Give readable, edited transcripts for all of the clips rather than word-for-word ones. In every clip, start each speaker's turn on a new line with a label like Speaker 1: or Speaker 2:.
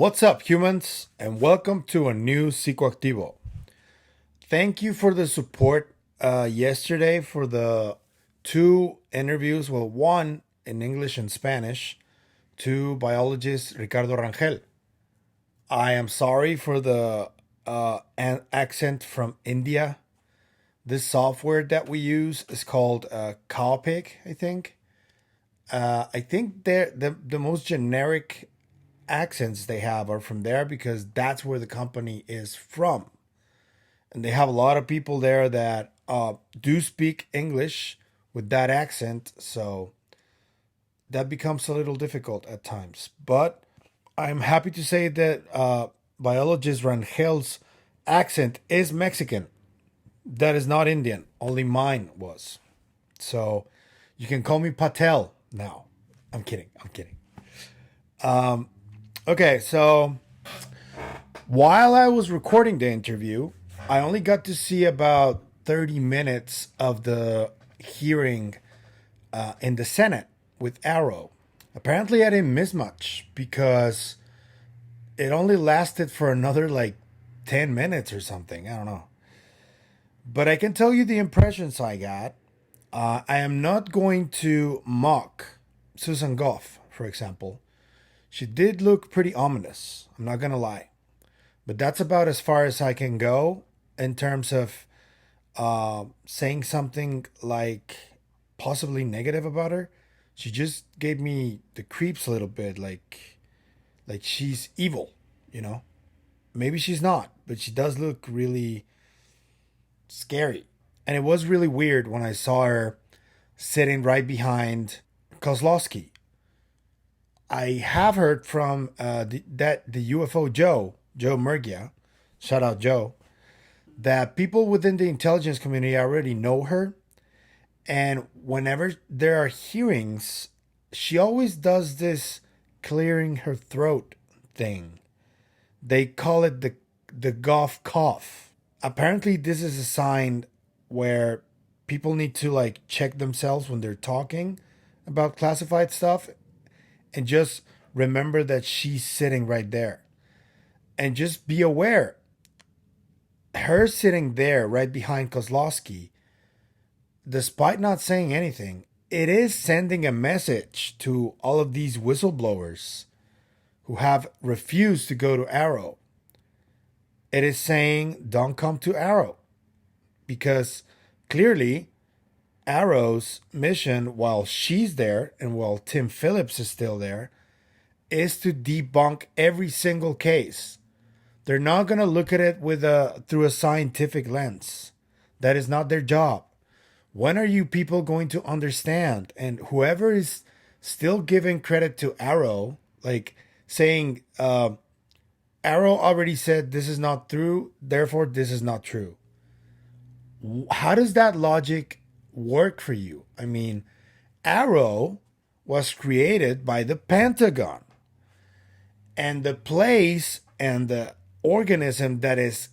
Speaker 1: What's up, humans, and welcome to a new Psicoactivo. Thank you for the support yesterday for the two interviews. Well, one in English and Spanish to biologist Ricardo Rangel. I am sorry for the accent from India. This software that we use is called Cowpig, I think. I think the most generic accents they have are from there because that's where the company is from. And they have a lot of people there that do speak English with that accent. So that becomes a little difficult at times. But I'm happy to say that biologist Rangel's accent is Mexican. That is not Indian. Only mine was. So you can call me Patel now. I'm kidding. Okay, so while I was recording the interview, I only got to see about 30 minutes of the hearing in the Senate with AARO. Apparently, I didn't miss much because it only lasted for another 10 minutes or something. I don't know. But I can tell you the impressions I got. I am not going to mock Susan Gough, for example. She did look pretty ominous. I'm not going to lie. But that's about as far as I can go in terms of saying something possibly negative about her. She just gave me the creeps a little bit, like she's evil, you know? Maybe she's not, but she does look really scary. And it was really weird when I saw her sitting right behind Kosloski. I have heard from the UFO Joe Murgia, shout out Joe, that people within the intelligence community already know her. And whenever there are hearings, she always does this clearing her throat thing. They call it the Gough cough. Apparently, this is a sign where people need to check themselves when they're talking about classified stuff and just remember that she's sitting right there. And just be aware, her sitting there right behind Kosloski, despite not saying anything, it is sending a message to all of these whistleblowers who have refused to go to AARO. It is saying, don't come to AARO. Because clearly, AARO's mission, while she's there and while Tim Phillips is still there, is to debunk every single case. They're not going to look at it through a scientific lens. That is not their job. When are you people going to understand? And whoever is still giving credit to AARO, saying AARO already said this is not true, therefore this is not true. How does that logic work for you? I mean, AARO was created by the Pentagon. And the place and the organism that is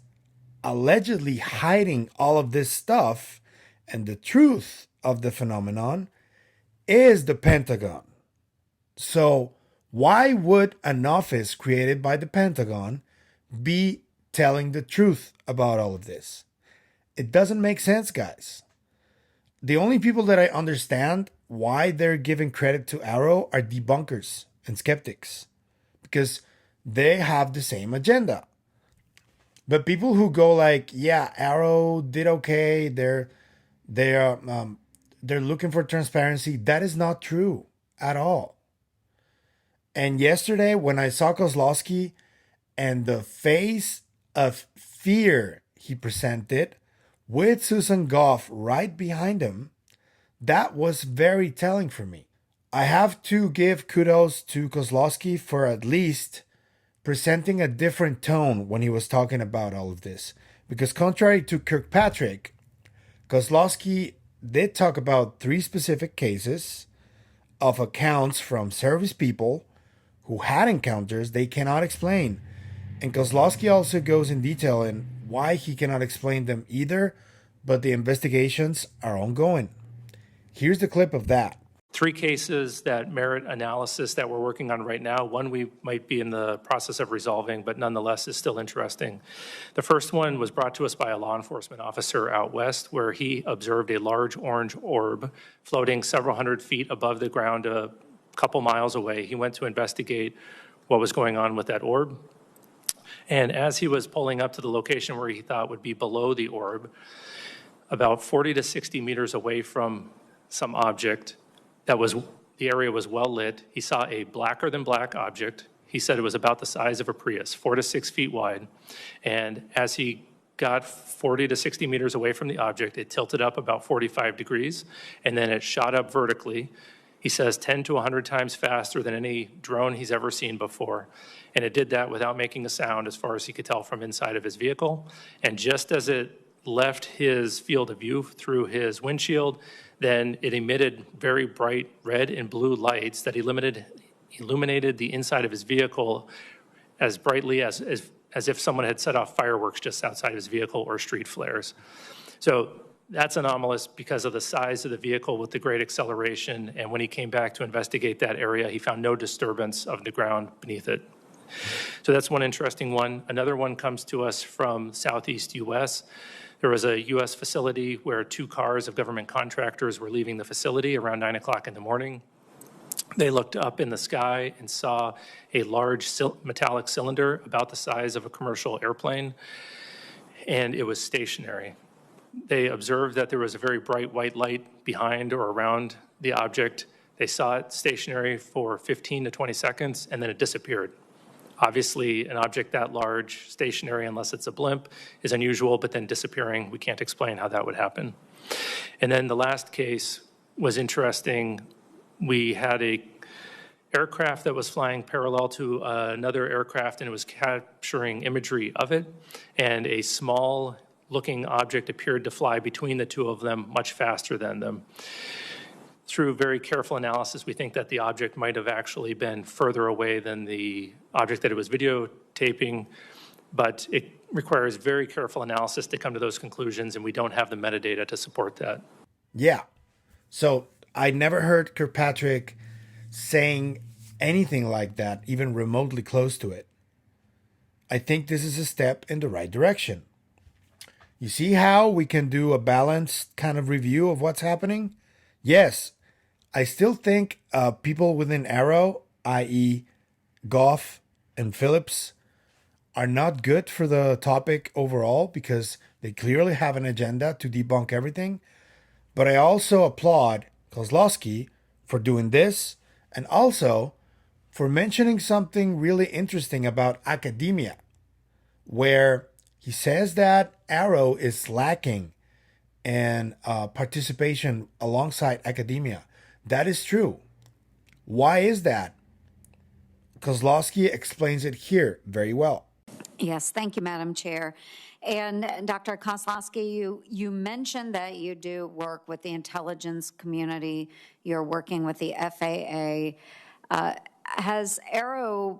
Speaker 1: allegedly hiding all of this stuff and the truth of the phenomenon is the Pentagon. So why would an office created by the Pentagon be telling the truth about all of this? It doesn't make sense, guys. The only people that I understand why they're giving credit to AARO are debunkers and skeptics because they have the same agenda. But people who go yeah, AARO did okay, they're looking for transparency, that is not true at all. And yesterday when I saw Kosloski and the face of fear he presented with Susan Gough right behind him, that was very telling for me. I have to give kudos to Kosloski for at least presenting a different tone when he was talking about all of this. Because contrary to Kirkpatrick, Kosloski did talk about 3 specific cases of accounts from service people who had encounters they cannot explain. And Kosloski also goes in detail in why he cannot explain them either, but the investigations are ongoing. Here's the clip of that.
Speaker 2: Three cases that merit analysis that we're working on right now. One we might be in the process of resolving, but nonetheless is still interesting. The first one was brought to us by a law enforcement officer out west, where he observed a large orange orb floating several hundred feet above the ground a couple miles away. He went to investigate what was going on with that orb. And as he was pulling up to the location where he thought would be below the orb, about 40 to 60 meters away from some object, the area was well lit. He saw a blacker than black object. He said it was about the size of a Prius, 4 to 6 feet wide. And as he got 40 to 60 meters away from the object, it tilted up about 45 degrees, and then it shot up vertically. He says 10 to 100 times faster than any drone he's ever seen before. And it did that without making a sound, as far as he could tell from inside of his vehicle. And just as it left his field of view through his windshield, then it emitted very bright red and blue lights that illuminated the inside of his vehicle as brightly as if someone had set off fireworks just outside of his vehicle, or street flares. So that's anomalous because of the size of the vehicle with the great acceleration. And when he came back to investigate that area, he found no disturbance of the ground beneath it. So that's one interesting one. Another one comes to us from Southeast U.S. There was a U.S. facility where 2 cars of government contractors were leaving the facility around 9 o'clock in the morning. They looked up in the sky and saw a large metallic cylinder about the size of a commercial airplane, and it was stationary. They observed that there was a very bright white light behind or around the object. They saw it stationary for 15 to 20 seconds, and then it disappeared. Obviously, an object that large, stationary, unless it's a blimp, is unusual, but then disappearing, we can't explain how that would happen. And then the last case was interesting. We had a aircraft that was flying parallel to another aircraft, and it was capturing imagery of it, and a small-looking object appeared to fly between the two of them much faster than them. Through very careful analysis, we think that the object might have actually been further away than the object that it was videotaping, but it requires very careful analysis to come to those conclusions, and we don't have the metadata to support that.
Speaker 1: Yeah. So I never heard Kirkpatrick saying anything like that, even remotely close to it. I think this is a step in the right direction. You see how we can do a balanced kind of review of what's happening? Yes, I still think people within AARO, i.e. Gough and Phillips, are not good for the topic overall because they clearly have an agenda to debunk everything. But I also applaud Kosloski for doing this, and also for mentioning something really interesting about academia, where he says that AARO is lacking in participation alongside academia. That is true. Why is that? Kosloski explains it here very well.
Speaker 3: Yes, thank you, Madam Chair. And Dr. Kosloski, you mentioned that you do work with the intelligence community. You're working with the FAA. Has AARO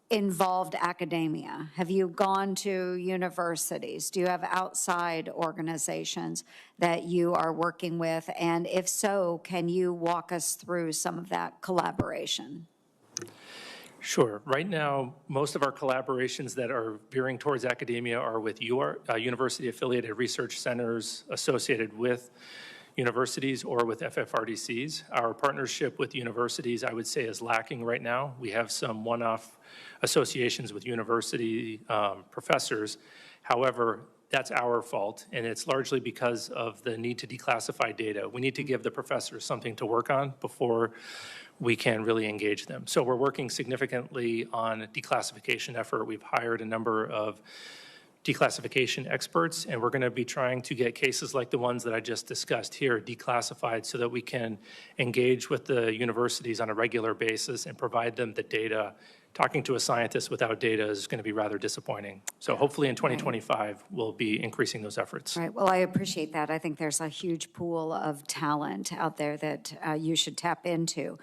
Speaker 3: involved academia? Have you gone to universities? Do you have outside organizations that you are working with? And if so, can you walk us through some of that collaboration?
Speaker 2: Sure. Right now, most of our collaborations that are veering towards academia are with university-affiliated research centers associated with universities or with FFRDCs. Our partnership with universities, I would say, is lacking right now. We have some one-off associations with university professors. However, that's our fault, and it's largely because of the need to declassify data. We need to give the professors something to work on before we can really engage them. So we're working significantly on a declassification effort. We've hired a number of declassification experts, and we're going to be trying to get cases like the ones that I just discussed here declassified so that we can engage with the universities on a regular basis and provide them the data. Talking to a scientist without data is going to be rather disappointing. So hopefully in 2025, we'll be increasing those efforts.
Speaker 3: Right. Well, I appreciate that. I think there's a huge pool of talent out there that you should tap into.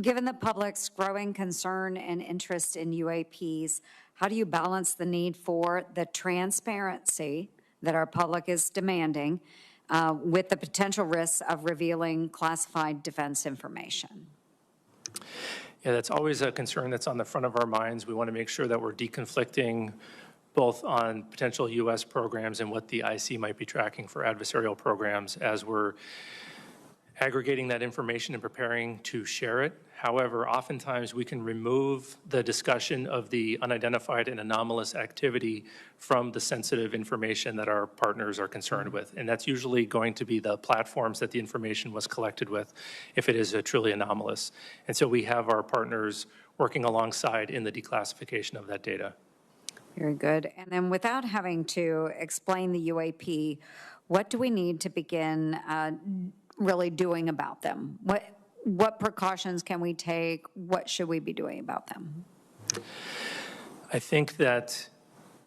Speaker 3: Given the public's growing concern and interest in UAPs, how do you balance the need for the transparency that our public is demanding with the potential risks of revealing classified defense information?
Speaker 2: Yeah, that's always a concern that's on the front of our minds. We want to make sure that we're deconflicting both on potential U.S. programs and what the IC might be tracking for adversarial programs as we're aggregating that information and preparing to share it. However, oftentimes we can remove the discussion of the unidentified and anomalous activity from the sensitive information that our partners are concerned with. And that's usually going to be the platforms that the information was collected with if it is truly anomalous. And so we have our partners working alongside in the declassification of that data.
Speaker 3: Very good. And then without having to explain the UAP, what do we need to begin really doing about them? What precautions can we take? What should we be doing about them?
Speaker 2: I think that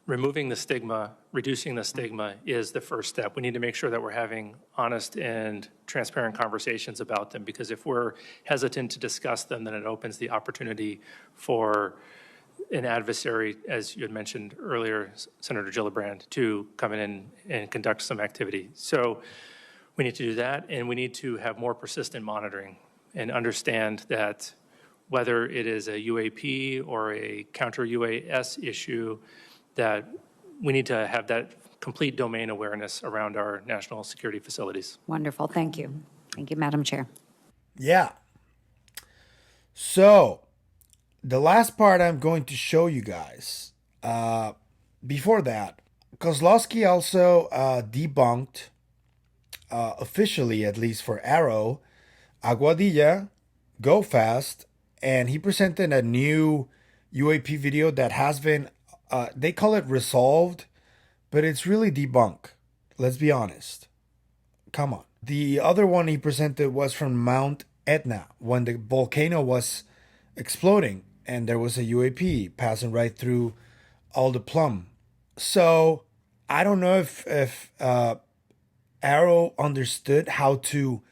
Speaker 2: removing the stigma, reducing the stigma is the first step. We need to make sure that we're having honest and transparent conversations about them, because if we're hesitant to discuss them, then it opens the opportunity for an adversary, as you had mentioned earlier, Senator Gillibrand, to come in and conduct some activity. So we need to do that, and we need to have more persistent monitoring and understand that whether it is a UAP or a counter-UAS issue, that we need to have that complete domain awareness around our national security facilities.
Speaker 3: Wonderful. Thank you. Thank you, Madam Chair.
Speaker 1: Yeah. So, the last part I'm going to show you guys. Before that, Kosloski also debunked, officially at least for AARO, Aguadilla, Go Fast, and he presented a new UAP video that has been, they call it resolved, but it's really debunked. Let's be honest. Come on. The other one he presented was from Mount Etna when the volcano was exploding and there was a UAP passing right through all the plum. So I don't know if AARO understood how to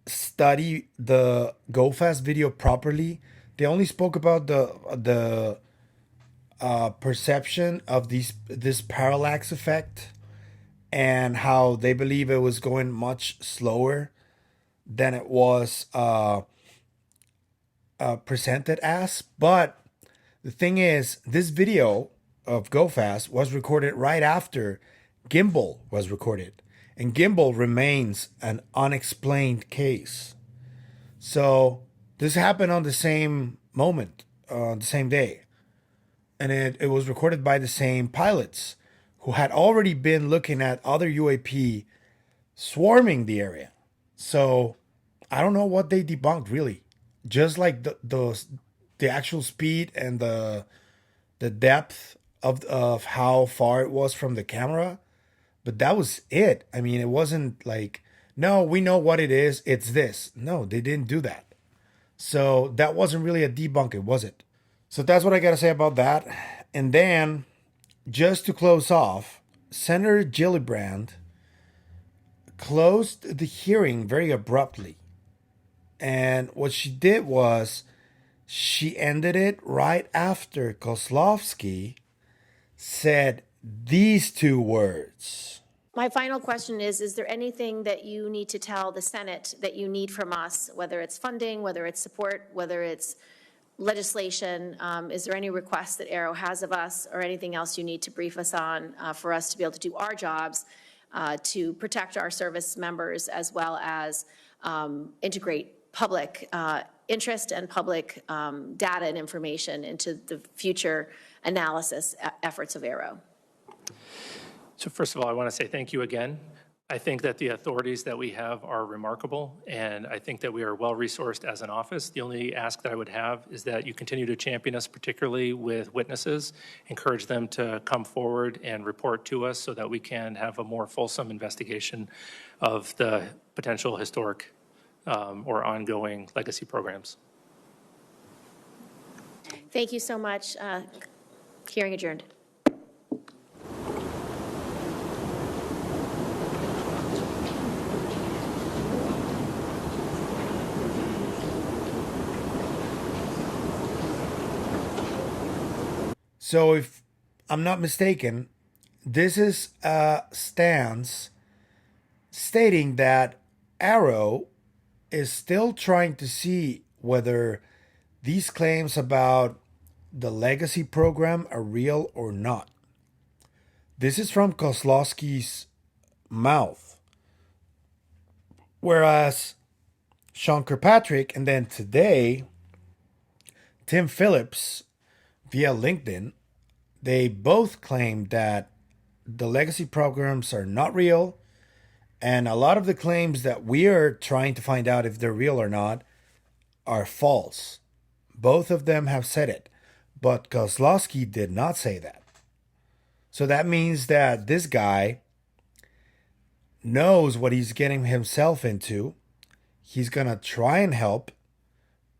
Speaker 1: study the Go Fast video properly. They only spoke about the perception of this parallax effect and how they believe it was going much slower than it was presented as. But the thing is, this video of Go Fast was recorded right after Gimbal was recorded. And Gimbal remains an unexplained case. So this happened on the same moment, the same day. And it was recorded by the same pilots who had already been looking at other UAP swarming the area. So I don't know what they debunked really. Just like the actual speed and the depth of how far it was from the camera. But that was it. I mean, it wasn't like, no, we know what it is. It's this. No, they didn't do that. So that wasn't really a debunk, was it? So that's what I got to say about that. And then, just to close off, Senator Gillibrand closed the hearing very abruptly. And what she did was she ended it right after Kosloski said these two words.
Speaker 4: My final question is there anything that you need to tell the Senate that you need from us, whether it's funding, whether it's support, whether it's legislation? Is there any requests that AARO has of us or anything else you need to brief us on for us to be able to do our jobs to protect our service members as well as integrate public interest and public data and information into the future analysis efforts of AARO?
Speaker 2: So first of all, I want to say thank you again. I think that the authorities that we have are remarkable, and I think that we are well-resourced as an office. The only ask that I would have is that you continue to champion us, particularly with witnesses, encourage them to come forward and report to us so that we can have a more fulsome investigation of the potential historic or ongoing legacy programs.
Speaker 4: Thank you so much. Hearing adjourned.
Speaker 1: So if I'm not mistaken, this is a stance stating that AARO is still trying to see whether these claims about the legacy program are real or not. This is from Kosloski's mouth. Whereas Sean Kirkpatrick and then today, Tim Phillips via LinkedIn, they both claimed that the legacy programs are not real. And a lot of the claims that we are trying to find out if they're real or not are false. Both of them have said it. But Kosloski did not say that. So that means that this guy knows what he's getting himself into. He's going to try and help.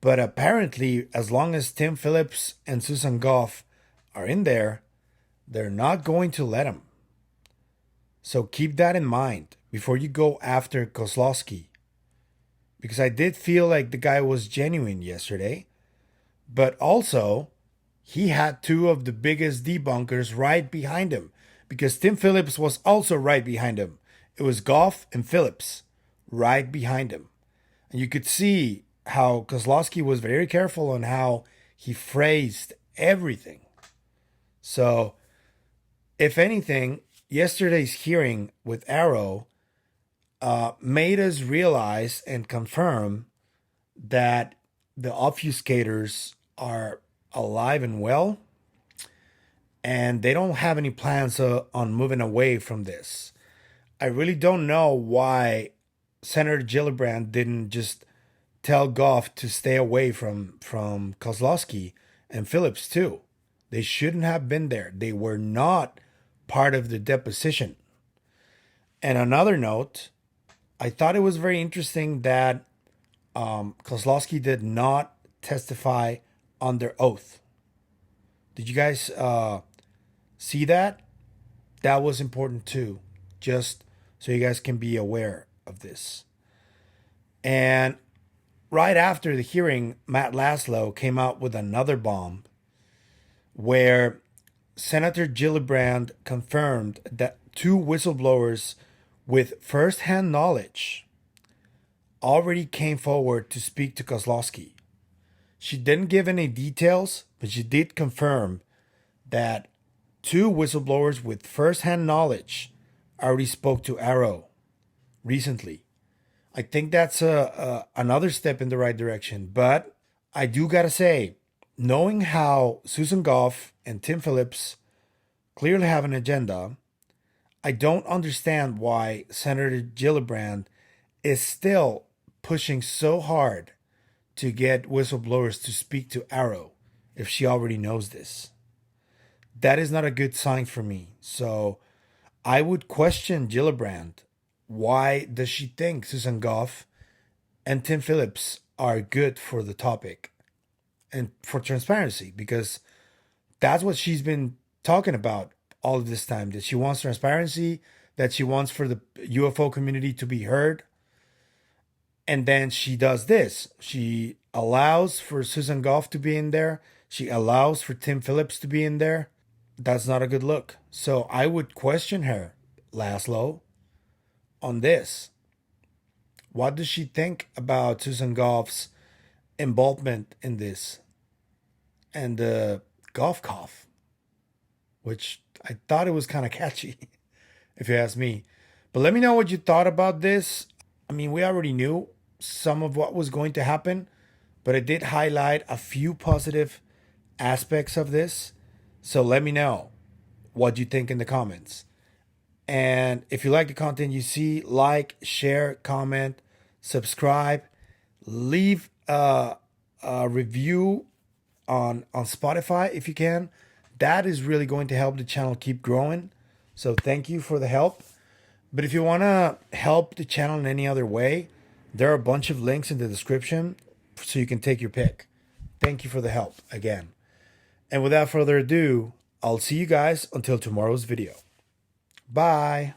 Speaker 1: But apparently, as long as Tim Phillips and Susan Gough are in there, they're not going to let him. So keep that in mind before you go after Kosloski. Because I did feel like the guy was genuine yesterday. But also, he had two of the biggest debunkers right behind him. Because Tim Phillips was also right behind him. It was Gough and Phillips right behind him. And you could see how Kosloski was very careful on how he phrased everything. So, if anything, yesterday's hearing with AARO made us realize and confirm that the obfuscators are alive and well, and they don't have any plans on moving away from this. I really don't know why Senator Gillibrand didn't just tell Gough to stay away from Kosloski and Phillips too. They shouldn't have been there. They were not part of the deposition. And another note, I thought it was very interesting that Kosloski did not testify under oath. Did you guys see that? That was important too, just so you guys can be aware of this. And right after the hearing, Matt Laslo came out with another bomb where Senator Gillibrand confirmed that two whistleblowers with first-hand knowledge already came forward to speak to Kosloski. She didn't give any details, but she did confirm that two whistleblowers with first-hand knowledge already spoke to AARO recently. I think that's another step in the right direction. But I do gotta say, knowing how Susan Gough and Tim Phillips clearly have an agenda, I don't understand why Senator Gillibrand is still pushing so hard to get whistleblowers to speak to AARO if she already knows this. That is not a good sign for me. So I would question Gillibrand. Why does she think Susan Gough and Tim Phillips are good for the topic and for transparency? Because that's what she's been talking about all of this time, that she wants transparency, that she wants for the UFO community to be heard. And then she does this. She allows for Susan Gough to be in there. She allows for Tim Phillips to be in there. That's not a good look. So I would question her, Laslo, on this. What does she think about Susan Gough's involvement in this? And the Gough cough, which I thought it was kind of catchy, if you ask me. But let me know what you thought about this. I mean, we already knew some of what was going to happen, but it did highlight a few positive aspects of this. So let me know what you think in the comments. And if you like the content you see, like, share, comment, subscribe, leave a review on Spotify if you can. That is really going to help the channel keep growing. So thank you for the help. But if you want to help the channel in any other way, there are a bunch of links in the description so you can take your pick. Thank you for the help again. And without further ado, I'll see you guys until tomorrow's video. Bye.